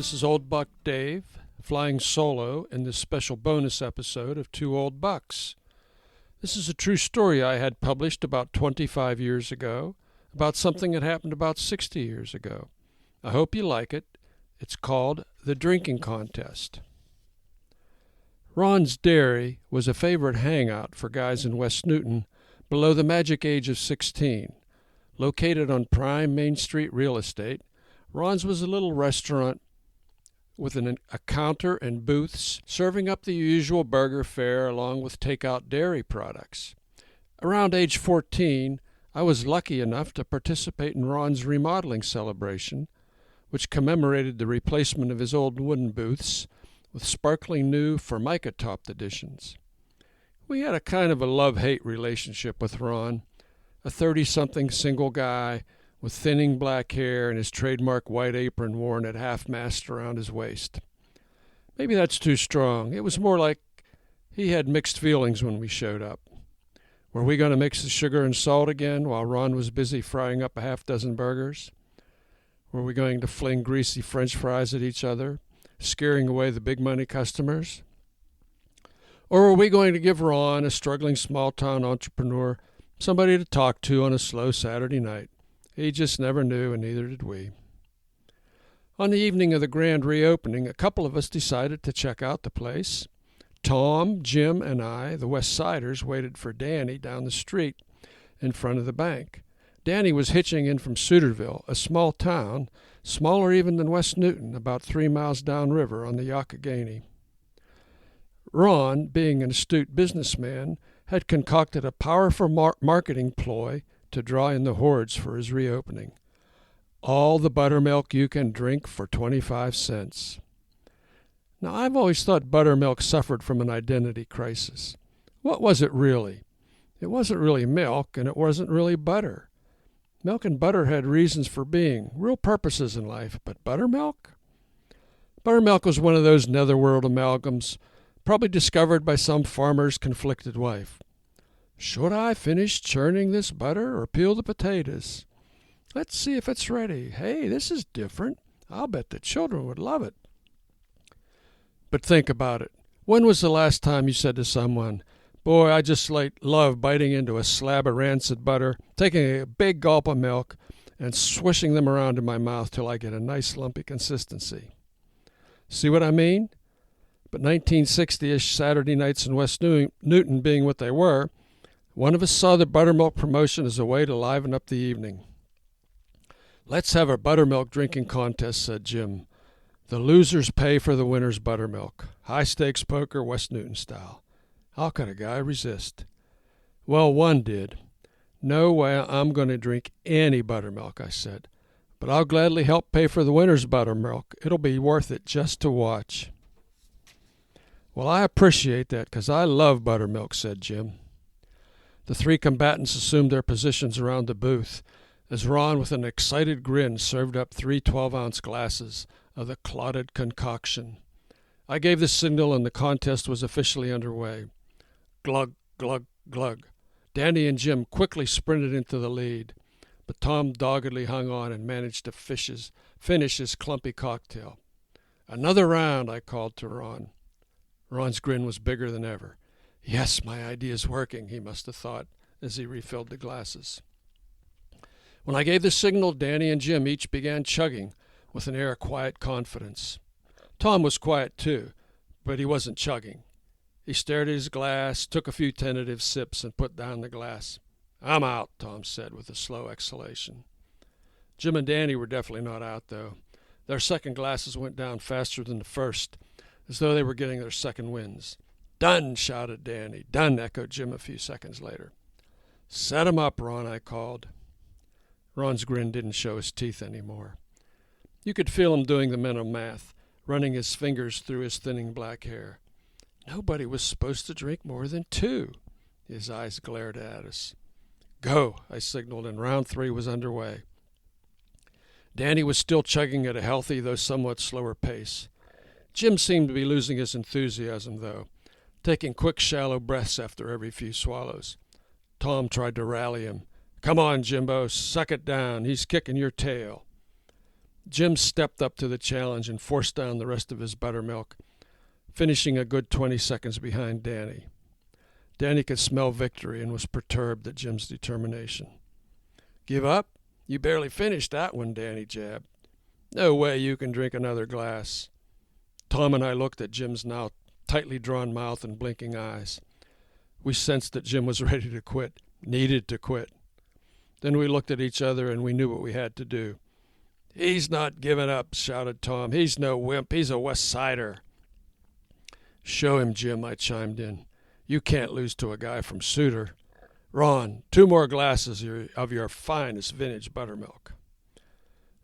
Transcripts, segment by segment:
This is Old Buck Dave, flying solo in this special bonus episode of Two Old Bucks. This is a true story I had published about 25 years ago, about something that happened about 60 years ago. I hope you like it. It's called The Drinking Contest. Ron's Dairy was a favorite hangout for guys in West Newton below the magic age of 16. Located on prime Main Street real estate, Ron's was a little restaurant with a counter and booths serving up the usual burger fare along with takeout dairy products. Around age 14, I was lucky enough to participate in Ron's remodeling celebration, which commemorated the replacement of his old wooden booths with sparkling new Formica-topped additions. We had a kind of a love-hate relationship with Ron, a 30-something single guy with thinning black hair and his trademark white apron worn at half-mast around his waist. Maybe that's too strong. It was more like he had mixed feelings when we showed up. Were we going to mix the sugar and salt again while Ron was busy frying up a half-dozen burgers? Were we going to fling greasy French fries at each other, scaring away the big-money customers? Or were we going to give Ron, a struggling small-town entrepreneur, somebody to talk to on a slow Saturday night? He just never knew, and neither did we. On the evening of the grand reopening, a couple of us decided to check out the place. Tom, Jim, and I, the West Siders, waited for Danny down the street in front of the bank. Danny was hitching in from Suterville, a small town, smaller even than West Newton, about 3 miles downriver on the Youghiogheny. Ron, being an astute businessman, had concocted a powerful marketing ploy to draw in the hordes for his reopening. All the buttermilk you can drink for 25 cents. Now, I've always thought buttermilk suffered from an identity crisis. What was it really? It wasn't really milk, and it wasn't really butter. Milk and butter had reasons for being, real purposes in life, but buttermilk? Buttermilk was one of those netherworld amalgams, probably discovered by some farmer's conflicted wife. Should I finish churning this butter or peel the potatoes? Let's see if it's ready. Hey, this is different. I'll bet the children would love it. But think about it. When was the last time you said to someone, "Boy, I just love biting into a slab of rancid butter, taking a big gulp of milk, and swishing them around in my mouth till I get a nice lumpy consistency"? See what I mean? But 1960-ish Saturday nights in West Newton being what they were, one of us saw the buttermilk promotion as a way to liven up the evening. "Let's have a buttermilk drinking contest," said Jim. "The losers pay for the winner's buttermilk. High-stakes poker, West Newton style." How could a guy resist? Well, one did. "No way I'm going to drink any buttermilk," I said. "But I'll gladly help pay for the winner's buttermilk. It'll be worth it just to watch." "Well, I appreciate that, 'cause I love buttermilk," said Jim. The three combatants assumed their positions around the booth as Ron, with an excited grin, served up 3 12-ounce glasses of the clotted concoction. I gave the signal, and the contest was officially underway. Glug, glug, glug. Danny and Jim quickly sprinted into the lead, but Tom doggedly hung on and managed to finish his clumpy cocktail. "Another round," I called to Ron. Ron's grin was bigger than ever. Yes, my idea's working, he must have thought, as he refilled the glasses. When I gave the signal, Danny and Jim each began chugging with an air of quiet confidence. Tom was quiet too, but he wasn't chugging. He stared at his glass, took a few tentative sips, and put down the glass. "I'm out," Tom said with a slow exhalation. Jim and Danny were definitely not out, though. Their second glasses went down faster than the first, as though they were getting their second winds. "Done!" shouted Danny. "Done!" echoed Jim a few seconds later. "Set 'em up, Ron," I called. Ron's grin didn't show his teeth anymore. You could feel him doing the mental math, running his fingers through his thinning black hair. Nobody was supposed to drink more than 2. His eyes glared at us. "Go," I signaled, and round 3 was underway. Danny was still chugging at a healthy, though somewhat slower pace. Jim seemed to be losing his enthusiasm, though, taking quick, shallow breaths after every few swallows. Tom tried to rally him. "Come on, Jimbo, suck it down. He's kicking your tail." Jim stepped up to the challenge and forced down the rest of his buttermilk, finishing a good 20 seconds behind Danny. Danny could smell victory and was perturbed at Jim's determination. "Give up? You barely finished that one," Danny jabbed. "No way you can drink another glass." Tom and I looked at Jim's now tightly drawn mouth and blinking eyes. We sensed that Jim was ready to quit, needed to quit. Then we looked at each other and we knew what we had to do. "He's not giving up," shouted Tom. "He's no wimp. He's a West Sider." "Show him, Jim," I chimed in. "You can't lose to a guy from Suter. Ron, 2 more glasses of your finest vintage buttermilk."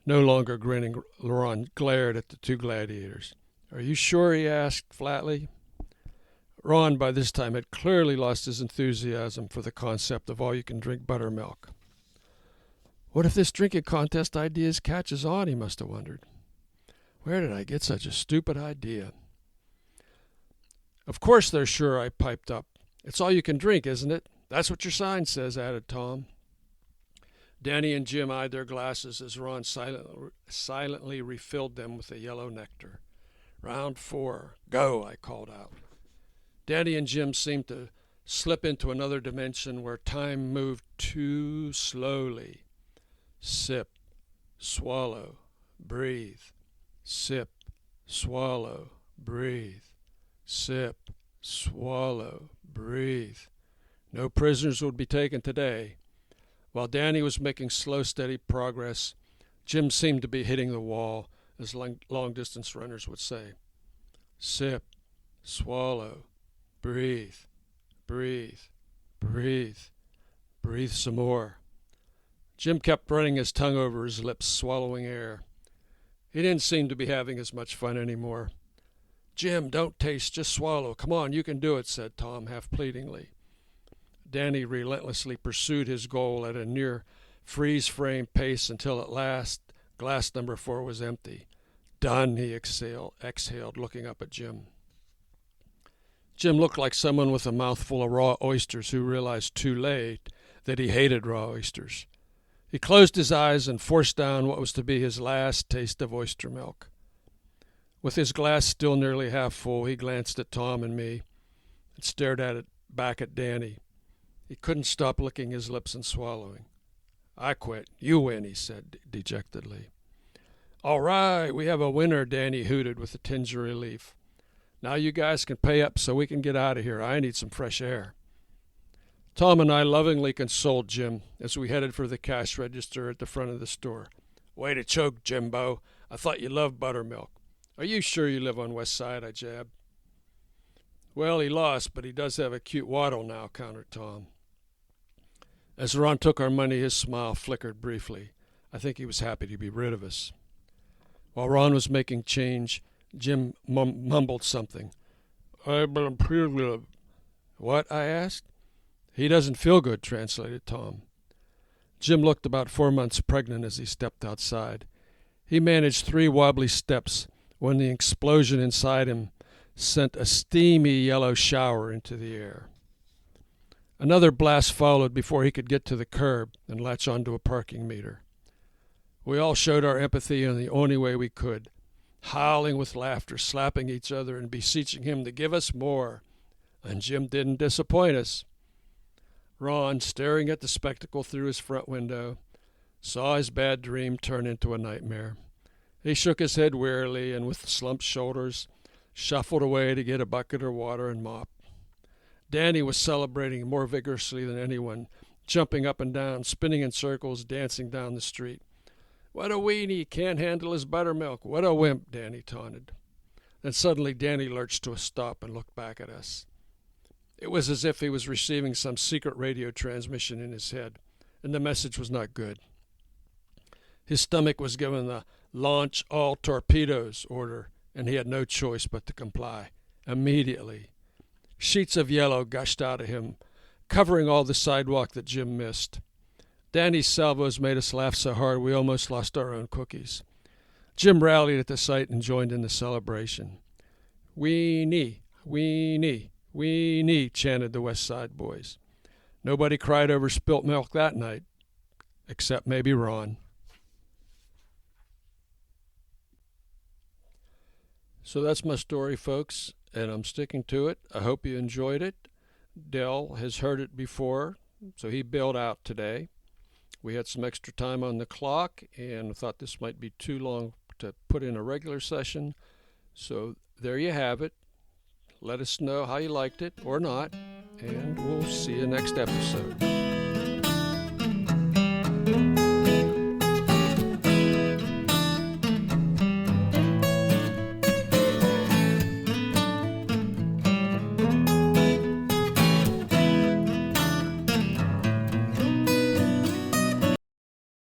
No longer grinning, Ron glared at the 2 gladiators. "Are you sure?" he asked flatly. Ron, by this time, had clearly lost his enthusiasm for the concept of all-you-can-drink buttermilk. What if this drinking contest idea catches on, he must have wondered. Where did I get such a stupid idea? "Of course they're sure," I piped up. "It's all you can drink, isn't it? That's what your sign says," added Tom. Danny and Jim eyed their glasses as Ron silently refilled them with the yellow nectar. "Round 4. Go," I called out. Danny and Jim seemed to slip into another dimension where time moved too slowly. Sip, swallow, breathe. Sip, swallow, breathe. Sip, swallow, breathe. No prisoners would be taken today. While Danny was making slow, steady progress, Jim seemed to be hitting the wall, as long-distance runners would say. Sip, swallow, breathe, breathe, breathe, breathe some more. Jim kept running his tongue over his lips, swallowing air. He didn't seem to be having as much fun anymore. "Jim, don't taste, just swallow. Come on, you can do it," said Tom, half pleadingly. Danny relentlessly pursued his goal at a near freeze-frame pace until at last glass number 4 was empty. "Done," he exhaled, looking up at Jim. Jim looked like someone with a mouthful of raw oysters who realized too late that he hated raw oysters. He closed his eyes and forced down what was to be his last taste of oyster milk. With his glass still nearly half full, he glanced at Tom and me and stared back at Danny. He couldn't stop licking his lips and swallowing. "I quit. You win," he said dejectedly. "All right, we have a winner," Danny hooted with a tinge of relief. "Now you guys can pay up so we can get out of here. I need some fresh air." Tom and I lovingly consoled Jim as we headed for the cash register at the front of the store. "Way to choke, Jimbo. I thought you loved buttermilk." "Are you sure you live on West Side?" I jabbed. "Well, he lost, but he does have a cute waddle now," countered Tom. As Ron took our money, his smile flickered briefly. I think he was happy to be rid of us. While Ron was making change, Jim mumbled something. "I don't feel good." "What?" I asked. "He doesn't feel good," translated Tom. Jim looked about 4 months pregnant as he stepped outside. He managed 3 wobbly steps when the explosion inside him sent a steamy yellow shower into the air. Another blast followed before he could get to the curb and latch onto a parking meter. We all showed our empathy in the only way we could, howling with laughter, slapping each other, and beseeching him to give us more. And Jim didn't disappoint us. Ron, staring at the spectacle through his front window, saw his bad dream turn into a nightmare. He shook his head wearily and with slumped shoulders shuffled away to get a bucket of water and mop. Danny was celebrating more vigorously than anyone, jumping up and down, spinning in circles, dancing down the street. "What a weenie, can't handle his buttermilk. What a wimp," Danny taunted. Then suddenly Danny lurched to a stop and looked back at us. It was as if he was receiving some secret radio transmission in his head, and the message was not good. His stomach was given the "launch all torpedoes" order, and he had no choice but to comply. Immediately, sheets of yellow gushed out of him, covering all the sidewalk that Jim missed. Danny's salvos made us laugh so hard we almost lost our own cookies. Jim rallied at the sight and joined in the celebration. "Weenie, weenie, weenie," chanted the West Side boys. Nobody cried over spilt milk that night, except maybe Ron. So that's my story, folks, and I'm sticking to it. I hope you enjoyed it. Dell has heard it before, so he bailed out today. We had some extra time on the clock and thought this might be too long to put in a regular session. So there you have it. Let us know how you liked it or not, and we'll see you next episode.